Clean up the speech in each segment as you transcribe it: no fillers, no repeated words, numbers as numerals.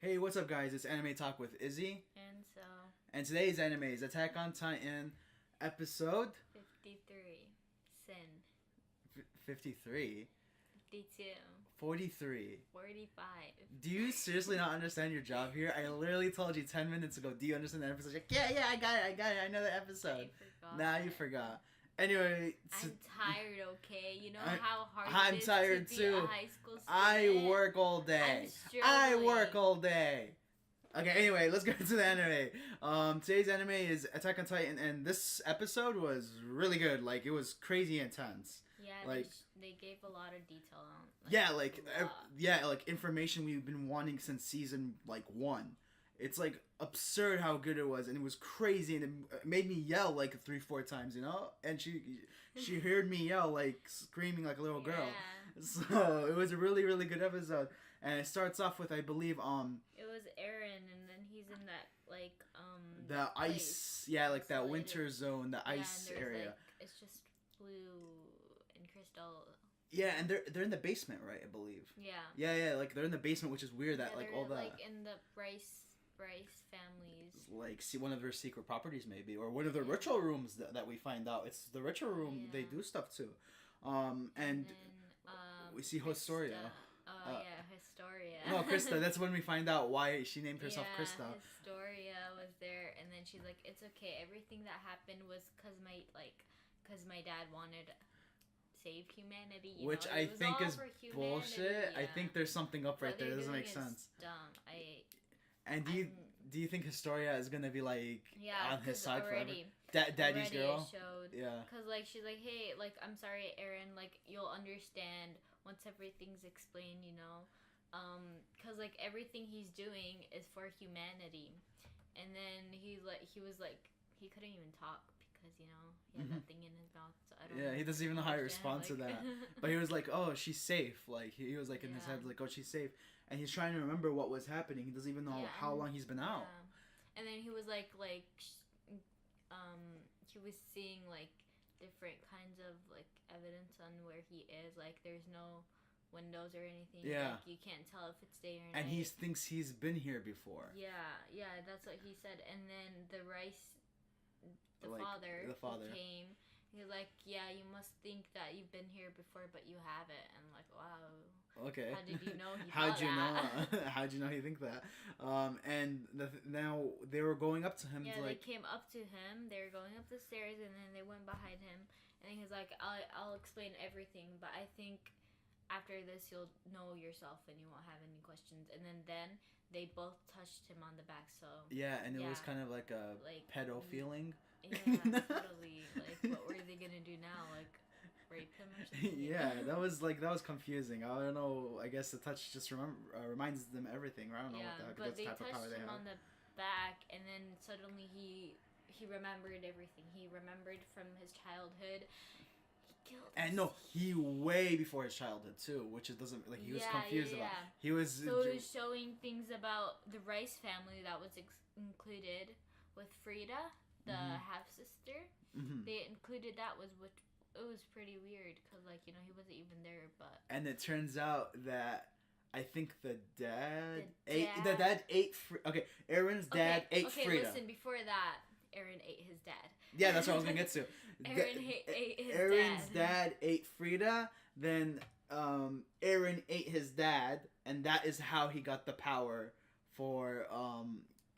Hey, what's up, guys? It's Anime Talk with Izzy. And so, And today's anime is Attack on Titan, episode 53. Sin. 53. 52. 43. 45. Do you seriously not understand your job here? I literally told you 10 minutes ago, do you understand the episode? Like, yeah, I got it, I know the episode. I forgot. Nah, you forgot. Anyway, I'm tired, okay? You know how hard I'm it is tired to be too. a high school student? I work all day. I'm struggling. I work all day. Okay, anyway, let's get into the anime. Today's anime is Attack on Titan, and this episode was really good. Like, it was crazy intense. Yeah, like they gave a lot of detail on. Like information we've been wanting since season 1. It's like absurd how good it was, and it was crazy, and it made me yell like 3-4 times, you know. And she heard me yell, like screaming like a little girl. Yeah. So it was a really good episode, and it starts off with, I believe, it was Eren, and then he's in that the ice, like that winter zone, the ice and area. like, it's just blue and crystal. Yeah, and they're in the basement, right? I believe. Yeah. Yeah, like they're in the basement, which is weird. That they're all the like in the Rice families. Like, see, one of their secret properties, maybe, or one of the ritual rooms that we find out. It's the ritual room. Yeah. They do stuff too, and then, we see Historia. Historia. No, Krista. That's when we find out why she named herself Krista. Historia was there, and then she's like, "It's okay. Everything that happened was because my dad wanted." Save humanity, which I think is bullshit. Yeah. I think there's something up right there. It doesn't make sense. Dumb. And do you think Historia is gonna be like on his side already, forever? Daddy's girl. Showed, yeah. Cause she's like, hey, I'm sorry, Eren. You'll understand once everything's explained, you know. Cause everything he's doing is for humanity, and then he couldn't even talk. Because, he had that thing in his mouth, so I don't know. Yeah, he doesn't even know how to respond to that. But he was like, oh, she's safe. Like, he was like in his head, like, oh, she's safe. And he's trying to remember what was happening. He doesn't even know how long he's been out. And then he was he was seeing, different kinds of, evidence on where he is. Like, there's no windows or anything. Yeah. You can't tell if it's day or night. And he thinks he's been here before. Yeah, that's what he said. And then the father came. He was like, yeah, you must think that you've been here before, but you haven't. And I'm like, wow. Okay. How did you know he How'd you know? How'd you know he think that? Now they were going up to him. Yeah, they came up to him. They were going up the stairs, and then they went behind him. And he was like, I'll explain everything, but I think after this you'll know yourself and you won't have any questions. And then they both touched him on the back. So yeah, and it was kind of like a pedo feeling. Yeah, totally. What were they gonna do now? Rape him or something? Yeah, that was confusing. I don't know. I guess the touch just reminds them everything. Or I don't know what but they type of power touched they him have. on the back, and then suddenly he remembered everything. He remembered from his childhood. He killed. And no, he way before his childhood too, which it doesn't he was confused about. He was so it was showing things about the Rice family that was included with Frida. The half sister, they included that it was pretty weird because he wasn't even there, but and it turns out that I think the dad ate okay, Eren's dad ate Frida. Okay, listen, before that, Eren ate his dad. Yeah, that's what I was gonna get to. Ate his Eren's dad ate Frida, then Eren ate his dad, and that is how he got the power for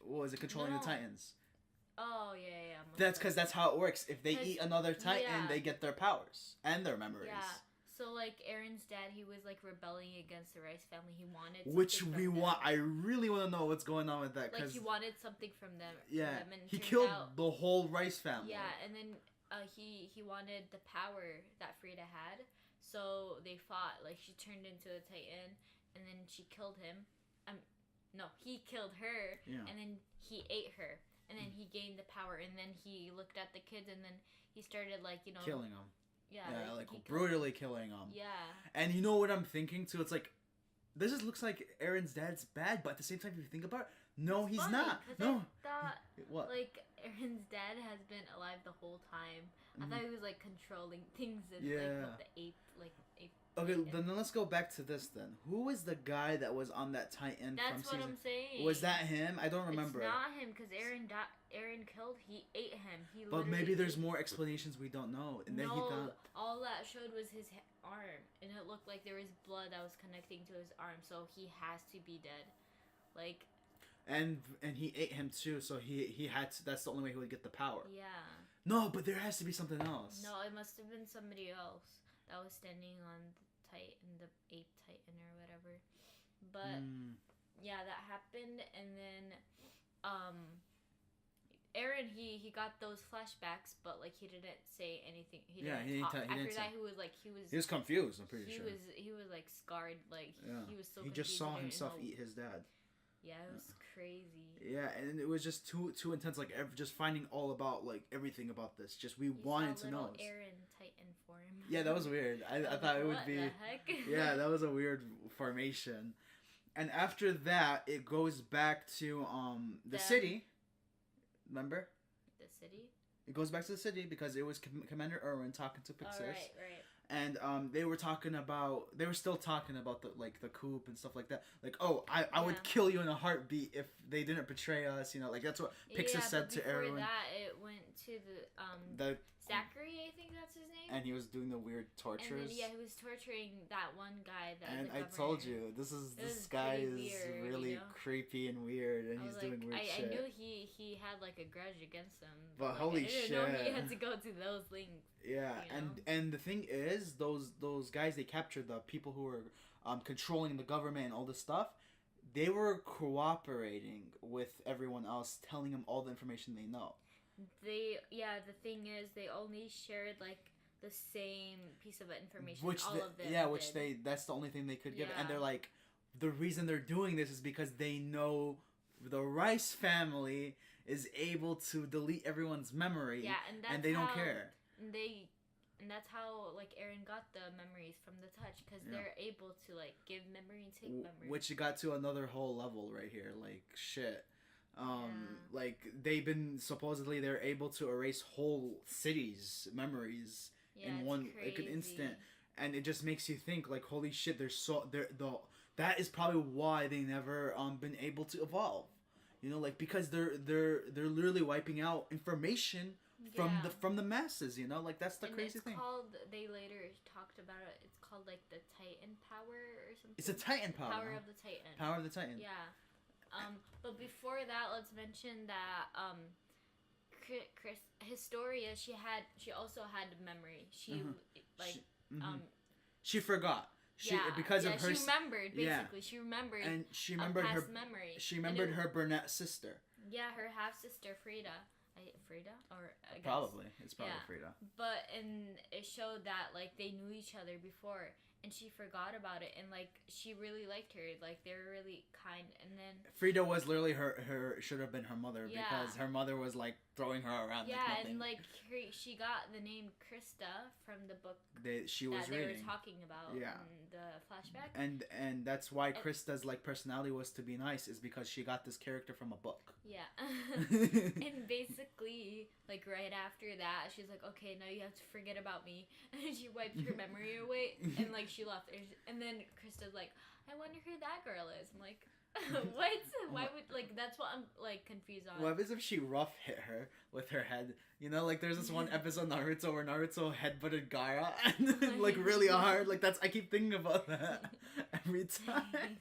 what was it, controlling the Titans. Oh, yeah. That's because that's how it works. If they eat another Titan, they get their powers and their memories. Yeah. So, Eren's dad, he was, rebelling against the Rice family. He wanted which we want. I really want to know what's going on with that. He wanted something from them. Yeah. From them, and he killed the whole Rice family. Yeah, and then he wanted the power that Frida had. So they fought. She turned into a Titan, and then she killed him. No, he killed her, and then he ate her. And then he gained the power, and then he looked at the kids, and then he started, killing them. Yeah, brutally killing them. Yeah. And you know what I'm thinking, too? It's this just looks like Eren's dad's bad, but at the same time, if you think about it, no, he's not. No. I thought, what? Eren's dad has been alive the whole time. I thought he was, controlling things and, the ape Okay, Titan. then let's go back to this then. Who is the guy that was on that Titan That's from what season? I'm saying. Was that him? I don't remember. It's not him because Aaron killed. He ate him. But maybe there's more explanations we don't know. And then he thought all that showed was his arm, and it looked like there was blood that was connecting to his arm. So he has to be dead. Like. And he ate him too. So he had to. That's the only way he would get the power. Yeah. No, but there has to be something else. No, it must have been somebody else that was standing on the Titan, the ape Titan or whatever. But yeah, that happened, and then Aaron he got those flashbacks, but like he didn't say anything. He didn't talk. After that, he was confused. I'm pretty sure he was like scarred. Like he was so. He just saw himself eat his dad. Yeah, it was crazy. Yeah, and it was just too intense. Like just finding all about like everything about this. Just we wanted to know. Aaron Titan form. Yeah, that was weird. I thought it would be. What the heck? Yeah, that was a weird formation. And after that, it goes back to the city. Remember? The city. It goes back to the city because it was Commander Irwin talking to Pixis. Oh, right. And they were still talking about the coup and stuff like that. Like, oh, I would kill you in a heartbeat if they didn't betray us. You know, like that's what Pixis said to Erwin. Before that, it went to the Zachary, I think that's his name. And he was doing the weird tortures. And then, he was torturing that one guy. And I told you, this guy is weird, really creepy and weird, and he's doing weird shit. I knew he had like a grudge against him. But holy shit. I didn't know he had to go to those things. Yeah, and the thing is, those guys they captured, the people who were controlling the government and all this stuff, they were cooperating with everyone else, telling them all the information they know. The thing is, they only shared like the same piece of information. That's the only thing they could give, and they're like, the reason they're doing this is because they know the Rice family is able to delete everyone's memory, and they don't care. And that's how like Aaron got the memories from the touch, because they're able to like give memory and take memory. Which got to another whole level right here, like shit. Like supposedly they're able to erase whole cities' memories in one like an instant, and it just makes you think like, holy shit, that is probably why they never been able to evolve, you know, like because they're literally wiping out information from the masses, you know, like that's the crazy thing. They later talked about it. It's called like the Titan power or something. It's a Titan power. Power of the Titan. Power of the Titan. Yeah. But before that, let's mention that Historia, she also had memory. She she forgot. She remembered basically. She remembered, and she remembered her memory. She remembered her brunette sister. Yeah, her half sister Frida. I guess. Probably it's probably Frida. But it showed that like they knew each other before. And she forgot about it, and like she really liked her, like they were really kind. And then Frida was literally her should have been her mother, because her mother was like throwing her around. Yeah, like nothing. And like she got the name Krista from the book she was they reading. Were talking about in the flashback. And that's why Krista's like personality was to be nice, is because she got this character from a book. Yeah. And basically, like right after that, she's like, okay, now you have to forget about me. And she wiped her memory away, and like she left. And then Krista's like, I wonder who that girl is. I'm like, what? Why would, like, that's what I'm like confused on. What happens if she rough hit her with her head? You know, like there's this one episode of Naruto where Naruto headbutted Gaara and like really hard. Like I keep thinking about that every time.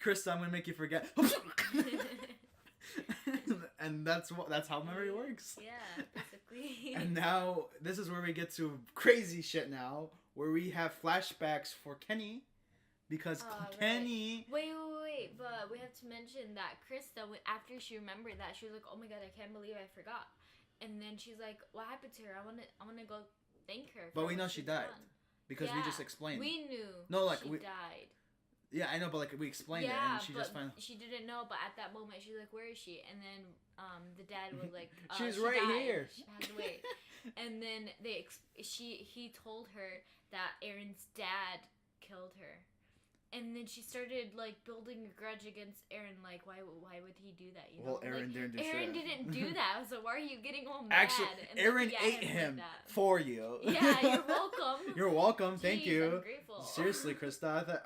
Krista, I'm gonna make you forget. And that's how memory works. Yeah, basically. And now this is where we get to crazy shit now, where we have flashbacks for Kenny, because Kenny. Wait, but we have to mention that Krista, after she remembered that, she was like, "Oh my god, I can't believe I forgot." And then she's like, "What happened to her? I wanna go thank her." But we know she died, because we just explained. We knew. No, like she died. Yeah, I know, but like we explained it, and she just finally. She didn't know, but at that moment, she's like, "Where is she?" And then the dad was like, "She's she right died. here." She passed away. And then he told her that Aaron's dad killed her. And then she started like building a grudge against Eren. Like, why would he do that? You know, Well, Eren like, didn't do Eren shit. didn't do that. So why are you getting all mad? Actually, and Eren looking at ate him him like that? for you. Yeah, you're welcome. You're welcome. Thank Jeez, you. Ungrateful. Seriously, Krista.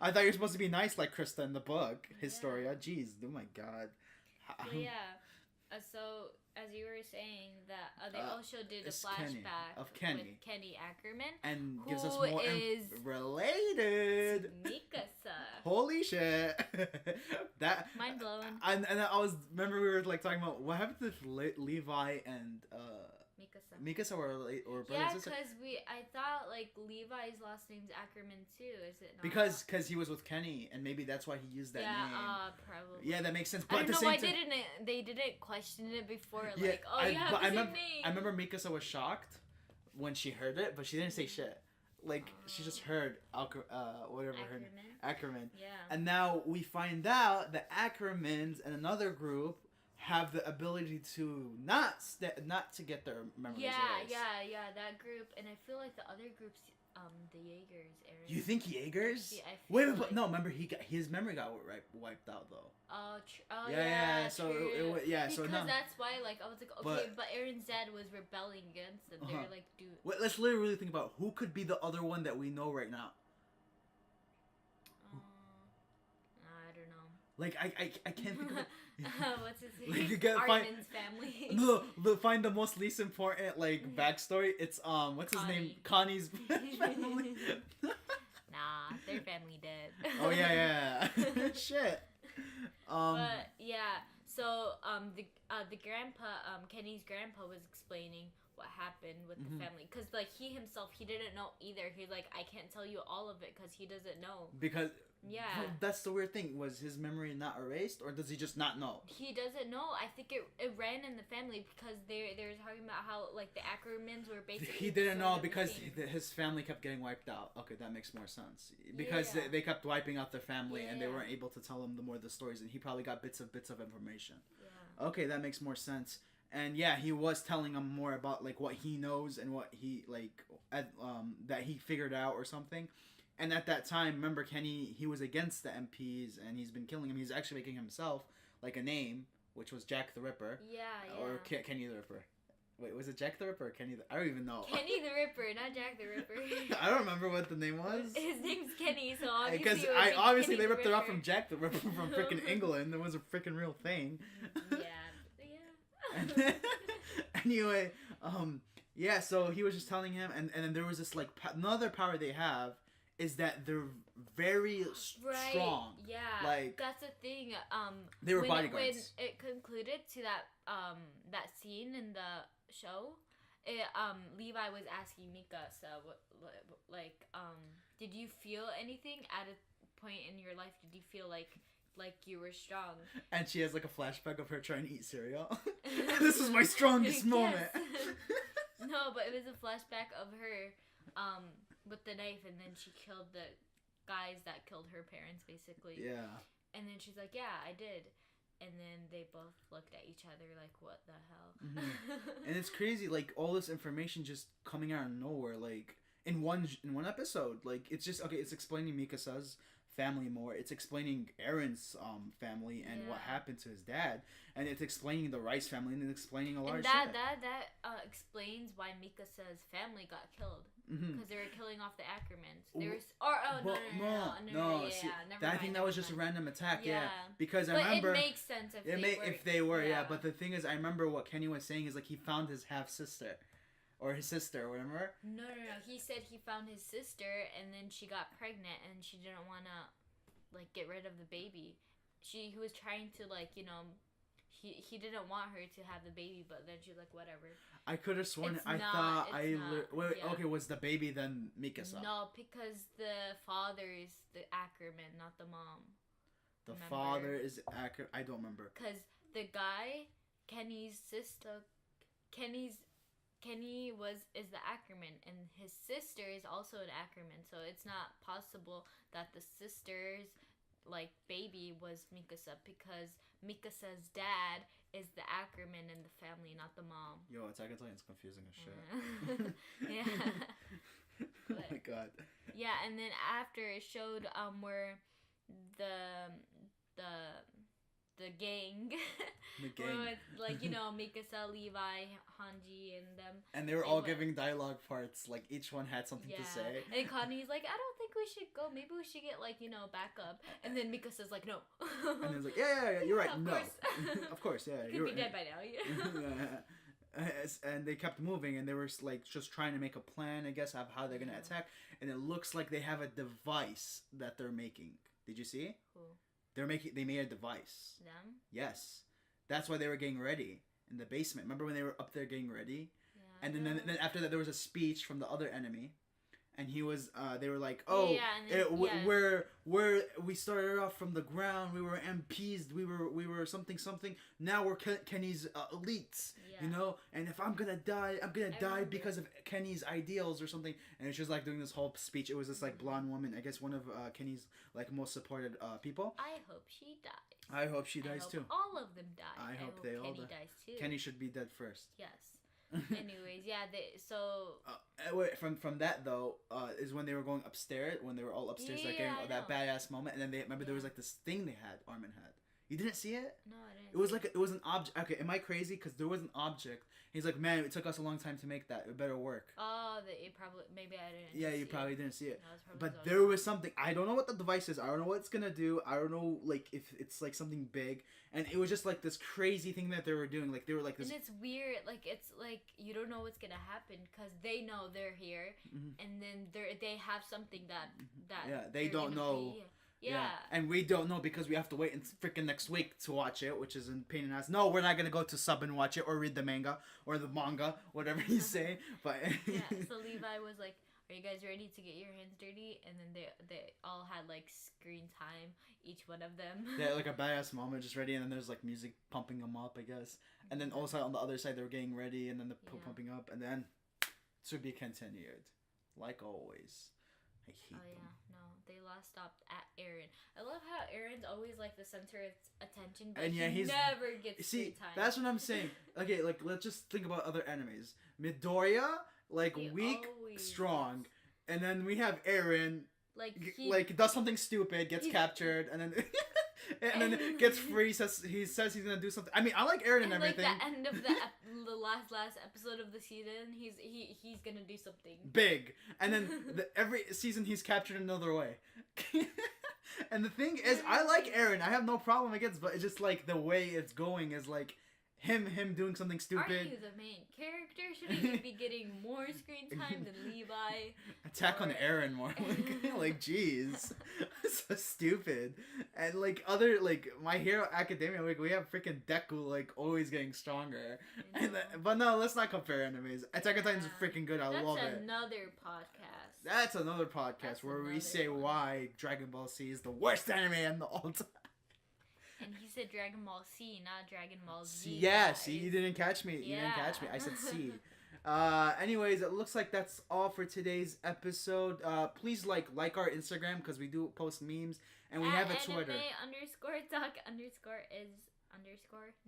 I thought you were supposed to be nice like Krista in the book Historia. Jeez, oh my god. But yeah. So as you were saying, that they also did a flashback of Kenny with Kenny Ackerman, and who gives us more is related. Mikasa. Holy shit! That Mind blown. And I was remember we were like talking about what happened to Levi and Mikasa were brothers Yeah, and sisters? because I thought like Levi's last name's Ackerman too. Is it not? Because he was with Kenny, and maybe that's why he used that name. Probably. Yeah, that makes sense. I But don't know why they didn't question it before. Like, I remember, name. I remember Mikasa was shocked when she heard it, but she didn't say shit. Like she just heard whatever her name, Ackerman. Yeah. And now we find out that Ackermans and another group have the ability to not to get their memories erased. Yeah, that group, and I feel like the other groups, the Jaegers, Eren. You think Jaegers? Yeah, Wait, but no. Remember, his memory got wiped out though. Oh, yeah. So true. So because that's why, like, I was like, okay, But- but Eren's dad was rebelling against them. They're like, dude. Wait, let's literally think about who could be the other one that we know right now. I don't know. Like I can't think of it. What's his Like, name? you gotta find- Armin's family. No, find the most least important like backstory. It's what's his name? Connie's family. Nah, their family dead. Oh yeah. Shit. But yeah, so the grandpa, Kenny's grandpa was explaining what happened with the family, because like he himself, he didn't know either. He's like, I can't tell you all of it because he doesn't know. Because yeah, that's the weird thing. Was his memory not erased, or does he just not know? He doesn't know. I think it ran in the family because they're talking about how like the Ackermans were basically. He didn't know sort of because the same. his family kept getting wiped out. Okay, that makes more sense. Because Yeah. they kept wiping out their family, and they Yeah. weren't able to tell him the stories, and he probably got bits of information. Yeah. Okay, that makes more sense. And yeah, he was telling him more about like what he knows and what he that he figured out or something. And at that time, remember Kenny, he was against the MPs and he's been killing him. He's actually making himself like a name, which was Jack the Ripper. Yeah. Or Kenny the Ripper. Wait, was it Jack the Ripper or Kenny I don't even know. Kenny the Ripper, not Jack the Ripper. I don't remember what the name was. His name's Kenny, so obviously. Because Kenny they the ripped it off Ripper. from Jack the Ripper from freaking England. It was a freaking real thing. Yeah. Anyway, yeah, so he was just telling him, and then there was this like another power they have is that they're very strong. Yeah. Like, that's the thing. They were when bodyguards. When it concluded to that scene in the show, Levi was asking Mikasa, did you feel anything at a point in your life? Did you feel like you were strong? And she has like a flashback of her trying to eat cereal. This is my strongest moment. No, but it was a flashback of her with the knife, and then she killed the guys that killed her parents, basically. Yeah. And then she's like, yeah, I did. And then they both looked at each other like, what the hell? Mm-hmm. And it's crazy, like, all this information just coming out of nowhere, like, in one episode. Like, it's just, okay, it's explaining Mikasa's family more. It's explaining Eren's family and what happened to his dad. And it's explaining the Rice family, and it's explaining a lot of shit. That explains why Mikasa's family got killed. Because they were killing off the Ackermans. I think that was just a random attack. Yeah, because I but remember it makes sense if they were. Yeah, but the thing is, I remember what Kenny was saying is like he found his half sister, or his sister, or whatever. No. He said he found his sister, and then she got pregnant, and she didn't want to like get rid of the baby. He was trying to like He didn't want her to have the baby, but then she's like, whatever. I could have sworn. Okay, was the baby then Mikasa? No, because the father is the Ackerman, not the mom. The father is Ackerman. I don't remember. Because the guy, Kenny's sister, Kenny is the Ackerman, and his sister is also an Ackerman. So it's not possible that the sister's baby was Mikasa, because Mikasa's dad is the Ackerman in the family, not the mom. Yo, Attack on Titan's confusing as shit. Yeah. Oh my god. Yeah, and then after it showed where the the gang, The gang. where it's, like, you know, Mikasa, Levi, Hanji, and them. And they were all giving dialogue parts. Like, each one had something to say. And Connie's like, I don't think we should go. Maybe we should get, like, you know, backup. And then Mikasa's like, no. And he's like, yeah, you're right. Of no. course. Of course, yeah. He could be dead by now. And they kept moving, and they were like just trying to make a plan, I guess, of how they're gonna attack. And it looks like they have a device that they're making. Did you see? Who? They made a device. Them? Yes, that's why they were getting ready in the basement. Remember when they were up there getting ready? Yeah. And then after that, there was a speech from the other enemy. And he was, they were like, we started off from the ground. We were MPs. We were something. Now we're Kenny's elites, you know. And if I'm gonna die, I'm gonna die because of Kenny's ideals or something. And it's just like doing this whole speech. It was this like blonde woman, I guess one of Kenny's like most supported people. I hope she dies. I hope she dies too. All of them die. I hope they all die. Kenny dies too. Kenny should be dead first. Yes. Anyways, yeah. From that though, is when they were going upstairs. When they were all upstairs, like getting that badass moment, and then they remember there was like this thing they had. Armin had. You didn't see it? No, I didn't. It was like it was an object. Okay, am I crazy? Because there was an object. He's like, man, it took us a long time to make that. It better work. Oh, it probably maybe I didn't. Yeah, you probably didn't see it. No, but there was something. I don't know what the device is. I don't know what it's gonna do. I don't know like if it's like something big. And it was just like this crazy thing that they were doing. Like they were like this. And it's weird. Like it's like you don't know what's gonna happen because they know they're here, and then they have something that they don't know. Yeah. And we don't know because we have to wait until freaking next week to watch it, which is a pain in the ass. No, we're not gonna go to sub and watch it or read the manga or the manga, whatever you say. But so Levi was like, "Are you guys ready to get your hands dirty?" And then they all had like screen time, each one of them. Yeah, like a badass moment, just ready, and then there's like music pumping them up, I guess. And then also on the other side they were getting ready, and then the pumping up, and then to be continued, like always. I hate them. No, they last stopped at Eren. I love how Eren's always like the center of attention, but and yeah, he never gets screen time. That's what I'm saying. Okay, like let's just think about other enemies. Midoriya, like weak, strong, and then we have Eren, like does something stupid, gets captured, and then and then gets free. He says he's gonna do something. I mean, I like Eren and everything. Like the end of the last episode of the season, he's gonna do something big, and then every season he's captured another way. And the thing is, I like Eren. I have no problem against, but it's just like the way it's going is like him doing something stupid. Aren't you the main character? Shouldn't you be getting more screen time than Levi? Attack on Eren more. Like jeez. So stupid. And like other like My Hero Academia, like we have freaking Deku like always getting stronger. But no, let's not compare animes. Attack on Titan's freaking good. I love it. That's another podcast where we say why Dragon Ball Z is the worst anime in the all time. And he said Dragon Ball C, not Dragon Ball Z. Yeah, see, you didn't catch me. You didn't catch me. I said C. Anyways, it looks like that's all for today's episode. Please like our Instagram because we do post memes, and we have a Twitter. @anime_talk_ is _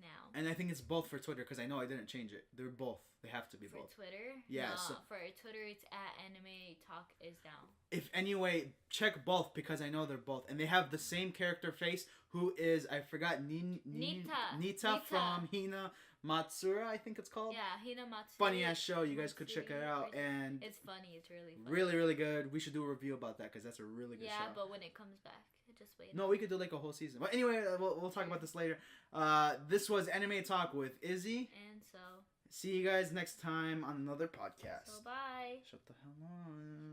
now. And I think it's both for Twitter because I know I didn't change it. They're both. They have to be both. For Twitter? Yeah. No, so for Twitter, it's @anime_talk_is_now. If anyway, check both because I know they're both, and they have the same character face. Who is I forgot? Nita from Hina Matsura, I think it's called. Yeah, Hina Matsura. Funny ass show. You guys could check it out, and it's funny. It's really funny. Really, really good. We should do a review about that because that's a really good show. Yeah, but when it comes back, just wait. No, we could do like a whole season. But anyway, we'll talk about this later. This was Anime Talk with Izzy. And so. See you guys next time on another podcast. So bye. Shut the hell on.